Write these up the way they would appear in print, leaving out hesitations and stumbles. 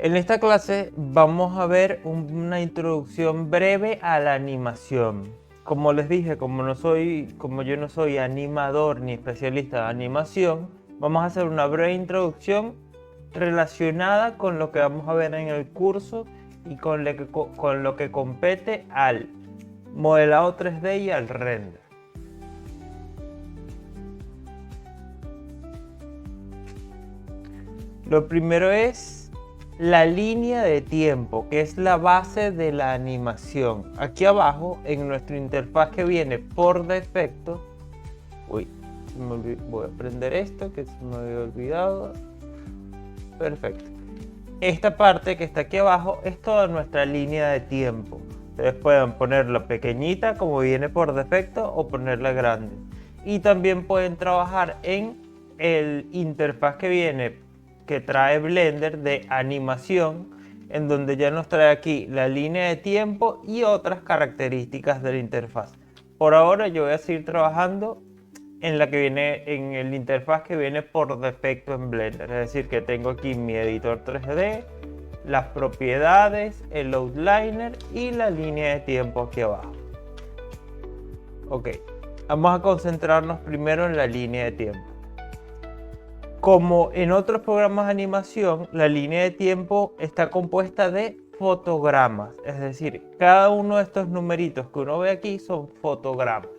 En esta clase vamos a ver una introducción breve a la animación. Como les dije, como yo no soy animador ni especialista de animación, vamos a hacer una breve introducción relacionada con lo que vamos a ver en el curso y con lo que compete al modelado 3D y al render. Lo primero es la línea de tiempo, que es la base de la animación. Aquí abajo, en nuestra interfaz que viene por defecto, voy a prender esto que se me había olvidado. Perfecto. Esta parte que está aquí abajo es toda nuestra línea de tiempo. Ustedes pueden ponerla pequeñita como viene por defecto o ponerla grande. Y también pueden trabajar en el interfaz que trae Blender de animación, en donde ya nos trae aquí la línea de tiempo y otras características de la interfaz. Por ahora yo voy a seguir trabajando en en el interfaz que viene por defecto en Blender. Es decir, que tengo aquí mi editor 3D, las propiedades, el outliner y la línea de tiempo aquí abajo. Ok, vamos a concentrarnos primero en la línea de tiempo. Como en otros programas de animación, la línea de tiempo está compuesta de fotogramas. Es decir, cada uno de estos numeritos que uno ve aquí son fotogramas.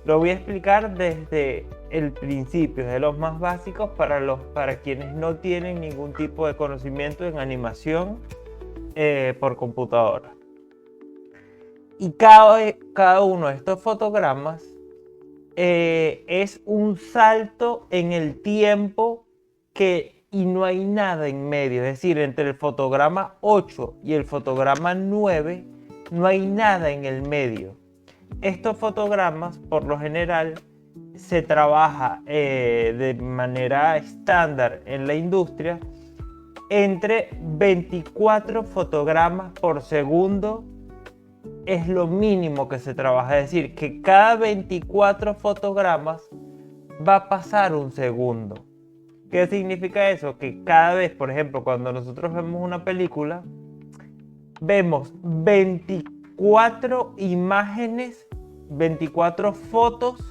Lo voy a explicar desde el principio, de los más básicos para quienes no tienen ningún tipo de conocimiento en animación por computadora. Y cada uno de estos fotogramas es un salto en el tiempo y no hay nada en medio. Es decir, entre el fotograma 8 y el fotograma 9 no hay nada en el medio. Estos fotogramas, por lo general, se trabaja de manera estándar en la industria entre 24 fotogramas por segundo. Es lo mínimo que se trabaja, es decir, que cada 24 fotogramas va a pasar un segundo. ¿Qué significa eso? Que cada vez, por ejemplo, cuando nosotros vemos una película, vemos 24 imágenes, 24 fotos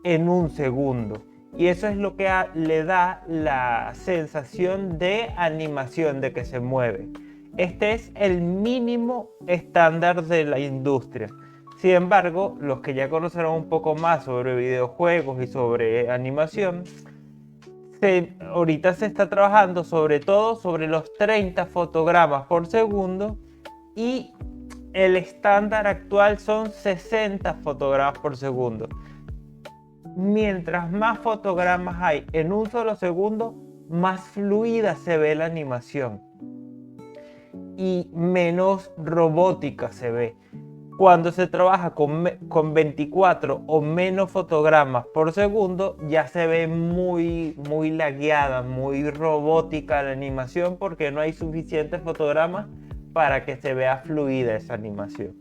en un segundo. Y eso es lo que le da la sensación de animación, de que se mueve. Este es el mínimo estándar de la industria. Sin embargo, los que ya conocerán un poco más sobre videojuegos y sobre animación, ahorita se está trabajando sobre todo sobre los 30 fotogramas por segundo y el estándar actual son 60 fotogramas por segundo. Mientras más fotogramas hay en un solo segundo, más fluida se ve la animación y menos robótica se ve. Cuando se trabaja con 24 o menos fotogramas por segundo, ya se ve muy lagueada, muy robótica la animación, porque no hay suficientes fotogramas para que se vea fluida esa animación.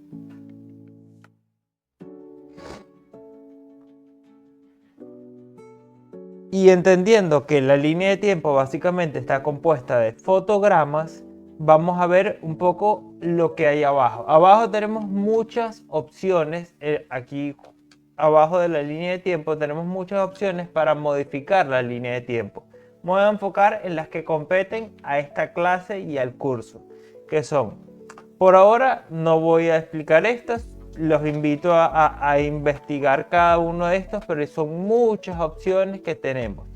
Y entendiendo que la línea de tiempo básicamente está compuesta de fotogramas, vamos a ver un poco lo que hay abajo. Abajo tenemos muchas opciones. Aquí abajo de la línea de tiempo tenemos muchas opciones para modificar la línea de tiempo. Me voy a enfocar en las que competen a esta clase y al curso, que son, por ahora no voy a explicar estas, los invito a investigar cada uno de estos, pero son muchas opciones que tenemos,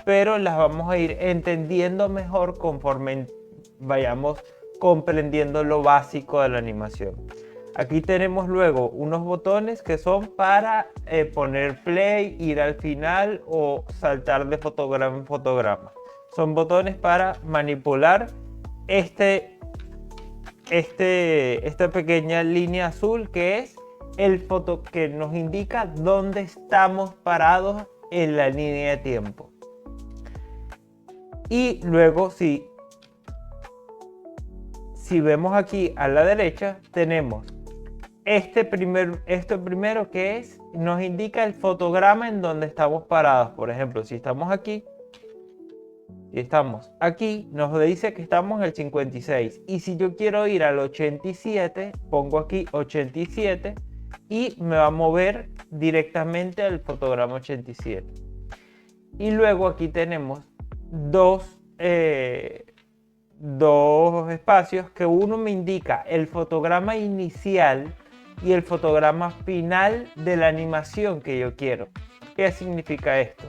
pero las vamos a ir entendiendo mejor conforme vayamos comprendiendo lo básico de la animación. Aquí tenemos luego unos botones que son para poner play, ir al final o saltar de fotograma en fotograma. Son botones para manipular esta pequeña línea azul, que es que nos indica dónde estamos parados en la línea de tiempo. Y luego si vemos aquí a la derecha, tenemos esto primero, que nos indica el fotograma en donde estamos parados. Por ejemplo, si estamos aquí, y estamos aquí, nos dice que estamos en el 56. Y si yo quiero ir al 87, pongo aquí 87 y me va a mover directamente al fotograma 87. Y luego aquí tenemos dos espacios que uno me indica el fotograma inicial y el fotograma final de la animación que yo quiero. ¿Qué significa esto?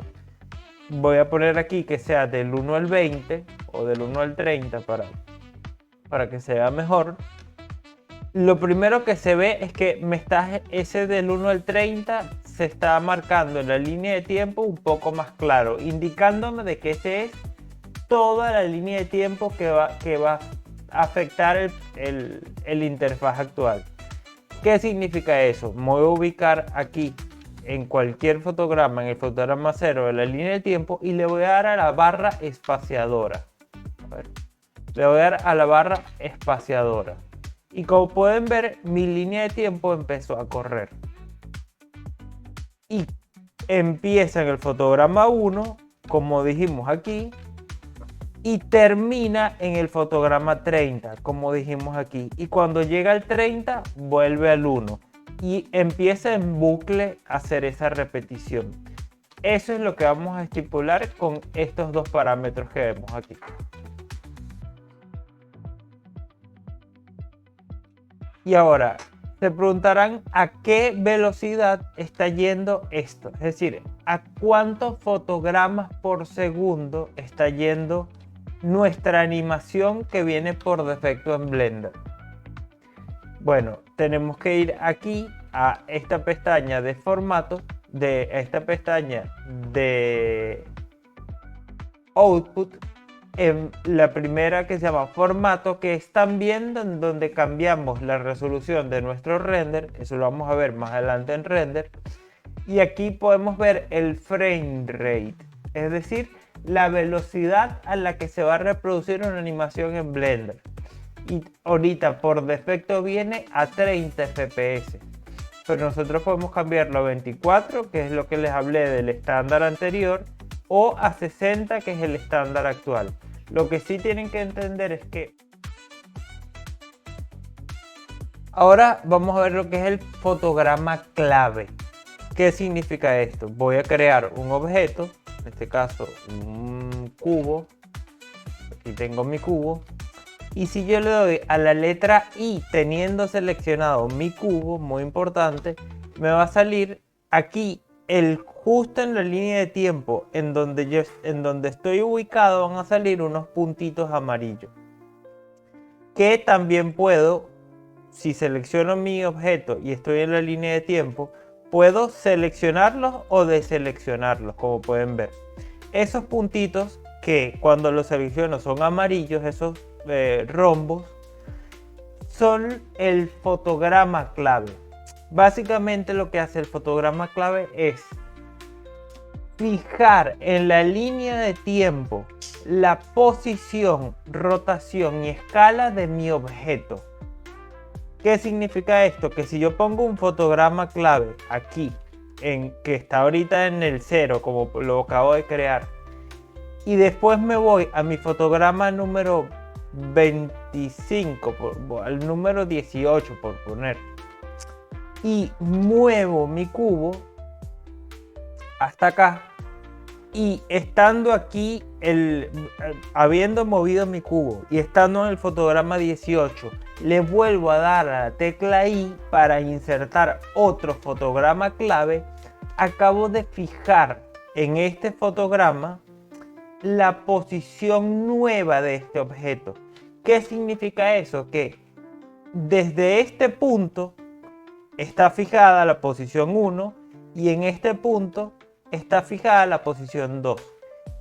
Voy a poner aquí que sea del 1 al 20 o del 1 al 30 para que se vea mejor. Lo primero que se ve es que ese del 1 al 30 se está marcando en la línea de tiempo un poco más claro, indicándome de que ese es toda la línea de tiempo que va a afectar el interfaz actual. ¿Qué significa eso? Me voy a ubicar aquí en cualquier fotograma, en el fotograma 0 de la línea de tiempo, y le voy a dar a la barra espaciadora. A ver. Le voy a dar a la barra espaciadora. Y como pueden ver, mi línea de tiempo empezó a correr. Y empieza en el fotograma 1, como dijimos aquí, y termina en el fotograma 30, como dijimos aquí. Y cuando llega al 30, vuelve al 1. Y empieza en bucle a hacer esa repetición. Eso es lo que vamos a estipular con estos dos parámetros que vemos aquí. Y ahora, se preguntarán a qué velocidad está yendo esto. Es decir, a cuántos fotogramas por segundo está yendo nuestra animación que viene por defecto en Blender. Bueno, tenemos que ir aquí a esta pestaña de formato, esta pestaña de Output, en la primera que se llama formato, que es también donde cambiamos la resolución de nuestro render. Eso lo vamos a ver más adelante en render. Y aquí podemos ver el frame rate, es decir, la velocidad a la que se va a reproducir una animación en Blender. Y ahorita por defecto viene a 30 fps, pero nosotros podemos cambiarlo a 24, que es lo que les hablé del estándar anterior, o a 60, que es el estándar actual. Lo que sí tienen que entender es que ahora vamos a ver lo que es el fotograma clave. ¿Qué significa esto? Voy a crear un objeto, en este caso un cubo. Aquí tengo mi cubo. Y si yo le doy a la letra I teniendo seleccionado mi cubo, muy importante, me va a salir aquí justo en la línea de tiempo en donde estoy ubicado, van a salir unos puntitos amarillos. Que también puedo, si selecciono mi objeto y estoy en la línea de tiempo, puedo seleccionarlos o deseleccionarlos, como pueden ver. Esos puntitos que cuando los selecciono son amarillos, esos rombos, son el fotograma clave. Básicamente lo que hace el fotograma clave es fijar en la línea de tiempo la posición, rotación y escala de mi objeto. ¿Qué significa esto? Que si yo pongo un fotograma clave aquí, que está ahorita en el 0, como lo acabo de crear, y después me voy a mi fotograma número 25, al número 18 por poner, y muevo mi cubo hasta acá, y estando aquí, habiendo movido mi cubo y estando en el fotograma 18, le vuelvo a dar a la tecla I para insertar otro fotograma clave, acabo de fijar en este fotograma la posición nueva de este objeto. ¿Qué significa eso? Que desde este punto está fijada la posición 1 y en este punto está fijada la posición 2.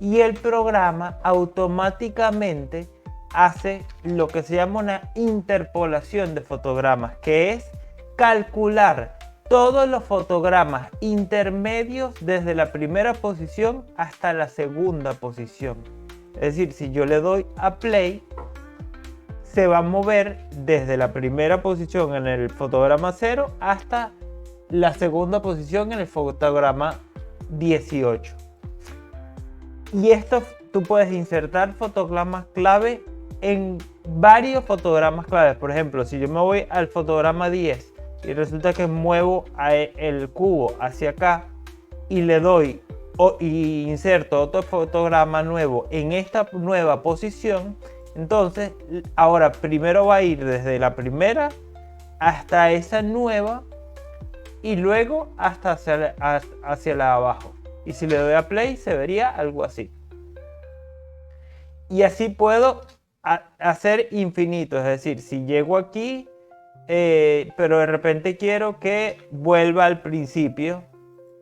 Y el programa automáticamente hace lo que se llama una interpolación de fotogramas, que es calcular todos los fotogramas intermedios desde la primera posición hasta la segunda posición. Es decir, si yo le doy a play, se va a mover desde la primera posición en el fotograma 0 hasta la segunda posición en el fotograma 18. Y estos tú puedes insertar fotogramas clave en varios fotogramas claves. Por ejemplo, si yo me voy al fotograma 10 y resulta que muevo el cubo hacia acá y le doy y inserto otro fotograma nuevo en esta nueva posición, entonces ahora primero va a ir desde la primera hasta esa nueva y luego hasta hacia la de abajo. Y si le doy a play se vería algo así. Y así puedo hacer infinito, es decir, si llego aquí, pero de repente quiero que vuelva al principio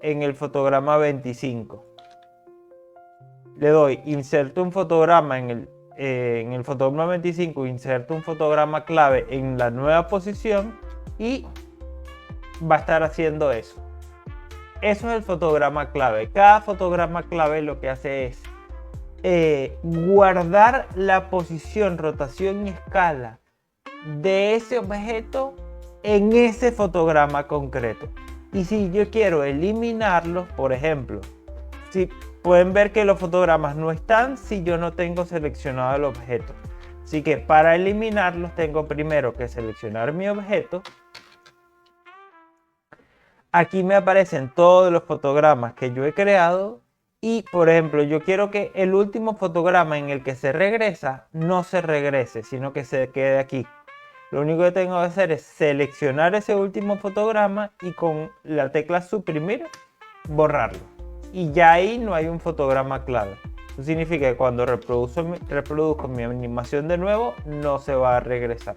en el fotograma 25. Le doy, inserto un fotograma en el fotograma 25, inserto un fotograma clave en la nueva posición y va a estar haciendo eso. Eso es el fotograma clave. Cada fotograma clave lo que hace es guardar la posición, rotación y escala de ese objeto en ese fotograma concreto. Y si yo quiero eliminarlos, por ejemplo, si pueden ver que los fotogramas no están si yo no tengo seleccionado el objeto. Así que para eliminarlos tengo primero que seleccionar mi objeto. Aquí me aparecen todos los fotogramas que yo he creado y, por ejemplo, yo quiero que el último fotograma en el que se regresa no se regrese, sino que se quede aquí. Lo único que tengo que hacer es seleccionar ese último fotograma y con la tecla suprimir, borrarlo. Y ya ahí no hay un fotograma clave. Eso significa que cuando reproduzco mi animación de nuevo, no se va a regresar.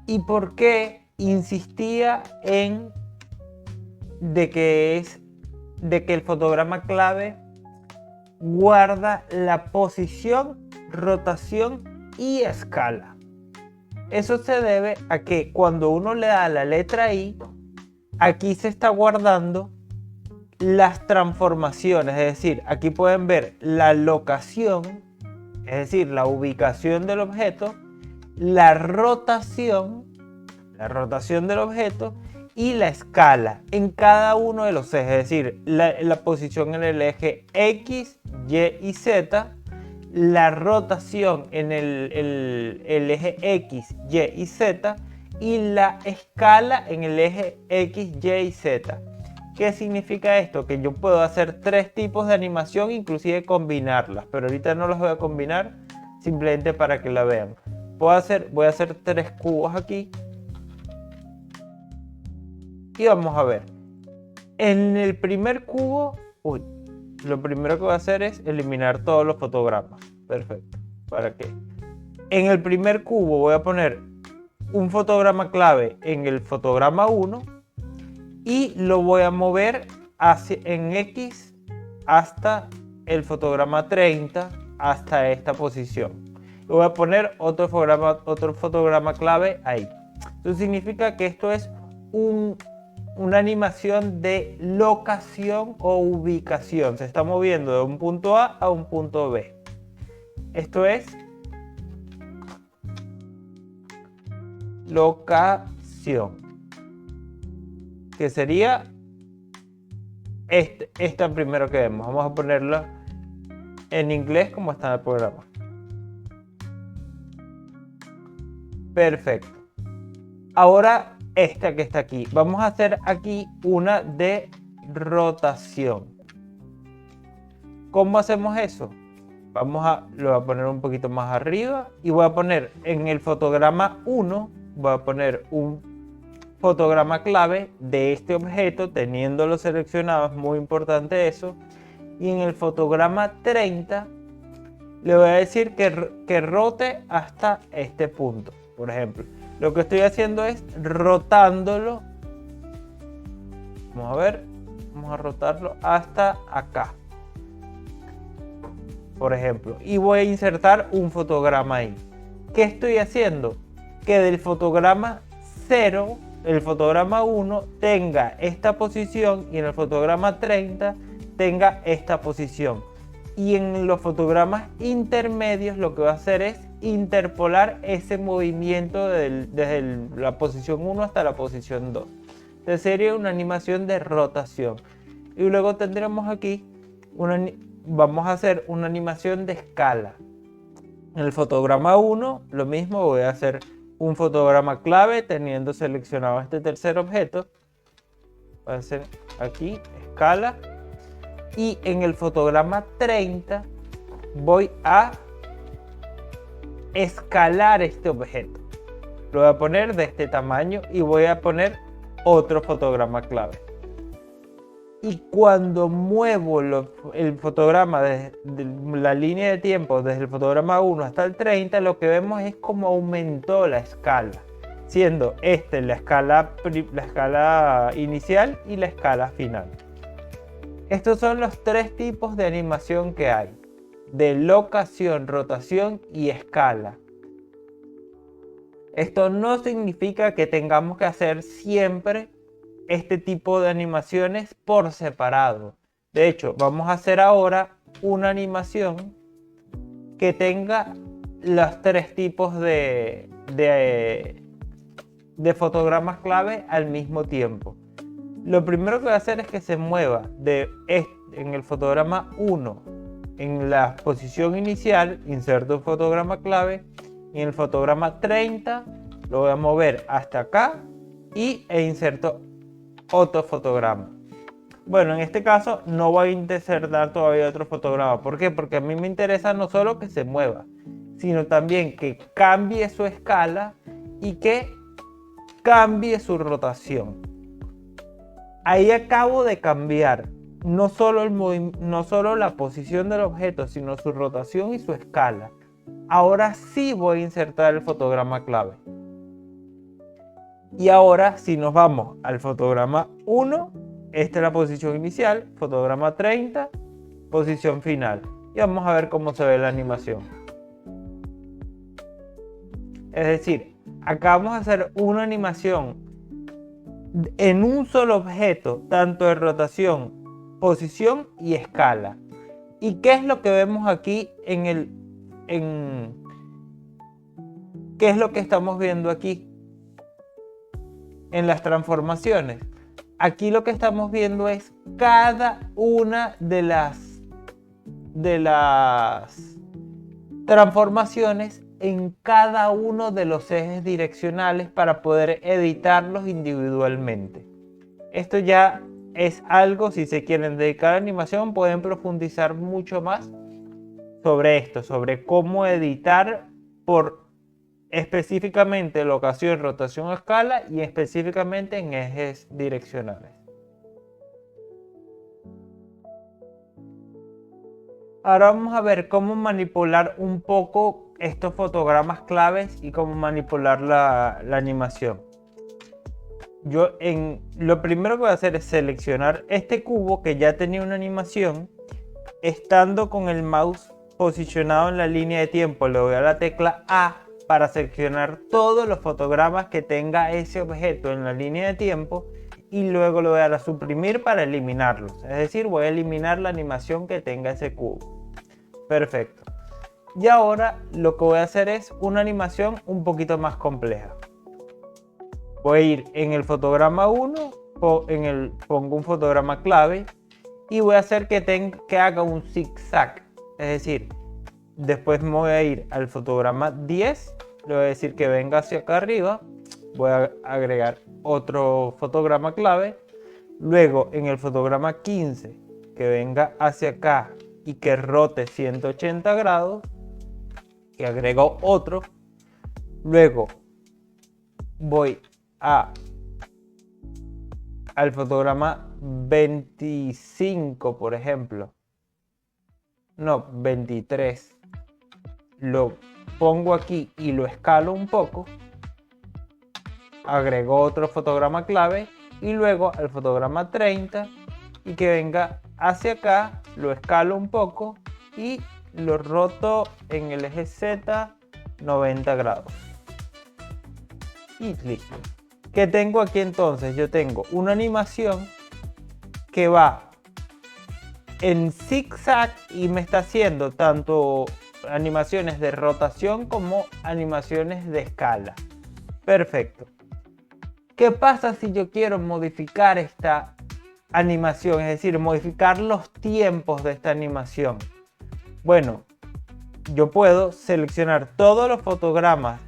¿Y por qué insistía en de que el fotograma clave guarda la posición, rotación y escala? Eso se debe a que cuando uno le da la letra I, aquí se está guardando las transformaciones, es decir, aquí pueden ver la locación, es decir, la ubicación del objeto, la rotación del objeto y la escala en cada uno de los ejes, es decir, la posición en el eje X, Y y Z, la rotación en el eje X, Y y Z y la escala en el eje X, Y y Z. ¿Qué significa esto? Que yo puedo hacer tres tipos de animación, inclusive combinarlas, pero ahorita no las voy a combinar, simplemente para que la vean. Voy a hacer tres cubos aquí y vamos a ver. En el primer cubo, lo primero que voy a hacer es eliminar todos los fotogramas. Perfecto. ¿Para qué? En el primer cubo voy a poner un fotograma clave en el fotograma 1 y lo voy a mover en X hasta el fotograma 30, hasta esta posición. Voy a poner otro fotograma clave ahí. Eso significa que esto es una animación de locación o ubicación. Se está moviendo de un punto A a un punto B. Esto es locación, que sería esta primero que vemos. Vamos a ponerla en inglés como está en el programa. Perfecto. Ahora esta que está aquí. Vamos a hacer aquí una de rotación. ¿Cómo hacemos eso? Lo voy a poner un poquito más arriba y voy a poner en el fotograma 1, voy a poner un fotograma clave de este objeto, teniéndolo seleccionado, es muy importante eso. Y en el fotograma 30 le voy a decir que rote hasta este punto. Por ejemplo, lo que estoy haciendo es rotándolo. Vamos a ver, vamos a rotarlo hasta acá, por ejemplo, y voy a insertar un fotograma ahí. ¿Qué estoy haciendo? Que del fotograma 0, el fotograma 1 tenga esta posición y en el fotograma 30 tenga esta posición. Y en los fotogramas intermedios lo que va a hacer es interpolar ese movimiento desde la posición 1 hasta la posición 2. Entonces sería una animación de rotación. Y luego tendremos aquí vamos a hacer una animación de escala. En el fotograma 1, lo mismo, voy a hacer un fotograma clave teniendo seleccionado este tercer objeto. Voy a hacer aquí escala. Y en el fotograma 30 voy a escalar este objeto. Lo voy a poner de este tamaño y voy a poner otro fotograma clave. Y cuando muevo el fotograma desde la línea de tiempo desde el fotograma 1 hasta el 30, lo que vemos es cómo aumentó la escala, siendo la escala inicial y la escala final. Estos son los tres tipos de animación que hay: de locación, rotación y escala. Esto no significa que tengamos que hacer siempre este tipo de animaciones por separado. De hecho, vamos a hacer ahora una animación que tenga los tres tipos de fotogramas clave al mismo tiempo. Lo primero que voy a hacer es que se mueva en el fotograma 1 en la posición inicial, inserto un fotograma clave, y en el fotograma 30 lo voy a mover hasta acá e inserto otro fotograma. Bueno, en este caso no voy a insertar todavía otro fotograma. ¿Por qué? Porque a mí me interesa no solo que se mueva, sino también que cambie su escala y que cambie su rotación. Ahí acabo de cambiar no solo la posición del objeto, sino su rotación y su escala. Ahora sí voy a insertar el fotograma clave. Y ahora, si nos vamos al fotograma 1, esta es la posición inicial, fotograma 30, posición final. Y vamos a ver cómo se ve la animación. Es decir, acá vamos a hacer una animación en un solo objeto, tanto de rotación, posición y escala. ¿Y qué es lo que vemos aquí qué es lo que estamos viendo aquí? En las transformaciones. Aquí lo que estamos viendo es cada una de las transformaciones en cada uno de los ejes direccionales para poder editarlos individualmente. Esto ya es algo, si se quieren dedicar a animación, pueden profundizar mucho más sobre esto, sobre cómo editar por específicamente locación, rotación o escala, y específicamente en ejes direccionales. Ahora vamos a ver cómo manipular un poco estos fotogramas claves y cómo manipular la animación. Lo primero que voy a hacer es seleccionar este cubo que ya tenía una animación. Estando con el mouse posicionado en la línea de tiempo, le doy a la tecla A para seleccionar todos los fotogramas que tenga ese objeto en la línea de tiempo, y luego le voy a dar a suprimir para eliminarlos. Es decir, voy a eliminar la animación que tenga ese cubo. Perfecto. Y ahora lo que voy a hacer es una animación un poquito más compleja. Voy a ir en el fotograma 1, pongo un fotograma clave y voy a hacer que haga un zigzag. Es decir, después me voy a ir al fotograma 10, le voy a decir que venga hacia acá arriba, voy a agregar otro fotograma clave, luego en el fotograma 15 que venga hacia acá y que rote 180 grados, que agrego otro, luego voy al fotograma 25, por ejemplo, no, 23, lo pongo aquí y lo escalo un poco, agrego otro fotograma clave y luego al fotograma 30 y que venga hacia acá, lo escalo un poco y lo roto en el eje Z 90 grados y listo. ¿Qué tengo aquí entonces? Yo tengo una animación que va en zigzag y me está haciendo tanto animaciones de rotación como animaciones de escala. Perfecto. ¿Qué pasa si yo quiero modificar esta animación, es decir, modificar los tiempos de esta animación. Bueno, yo puedo seleccionar todos los fotogramas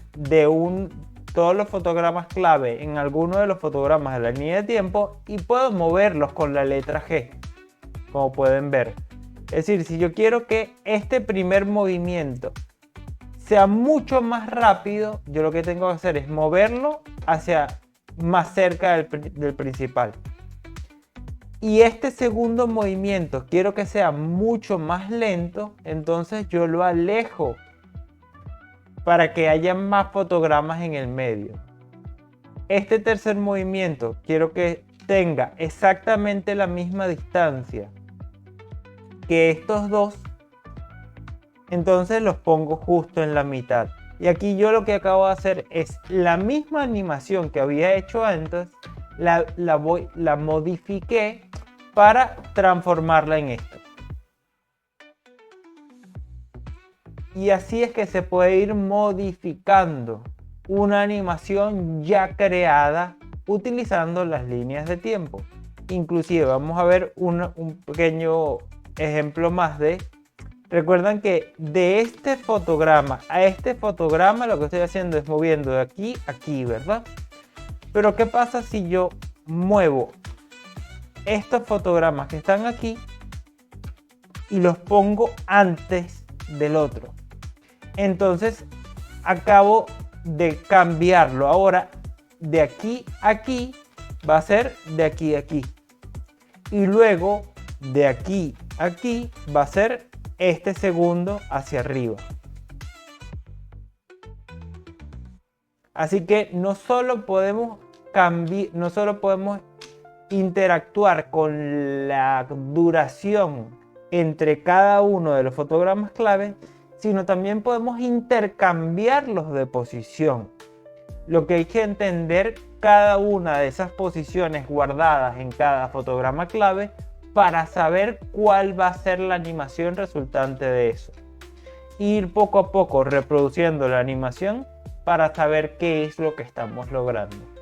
clave en alguno de los fotogramas de la línea de tiempo y puedo moverlos con la letra G, como pueden ver. Es decir, si yo quiero que este primer movimiento sea mucho más rápido, yo lo que tengo que hacer es moverlo hacia más cerca del principal. Y este segundo movimiento quiero que sea mucho más lento, entonces yo lo alejo para que haya más fotogramas en el medio. Este tercer movimiento quiero que tenga exactamente la misma distancia que estos dos, entonces los pongo justo en la mitad. Y aquí yo lo que acabo de hacer es la misma animación que había hecho antes, la modifiqué para transformarla en esto. Y así es que se puede ir modificando una animación ya creada utilizando las líneas de tiempo. Inclusive vamos a ver un pequeño ejemplo más de... Recuerdan que de este fotograma a este fotograma lo que estoy haciendo es moviendo de aquí a aquí, ¿verdad? Pero ¿qué pasa si yo muevo estos fotogramas que están aquí y los pongo antes del otro? Entonces acabo de cambiarlo. Ahora de aquí a aquí va a ser de aquí a aquí. Y luego de aquí a aquí va a ser este segundo hacia arriba. Así que no solo podemos interactuar con la duración entre cada uno de los fotogramas clave, sino también podemos intercambiarlos de posición. Lo que hay que entender cada una de esas posiciones guardadas en cada fotograma clave para saber cuál va a ser la animación resultante de eso. Ir poco a poco reproduciendo la animación para saber qué es lo que estamos logrando.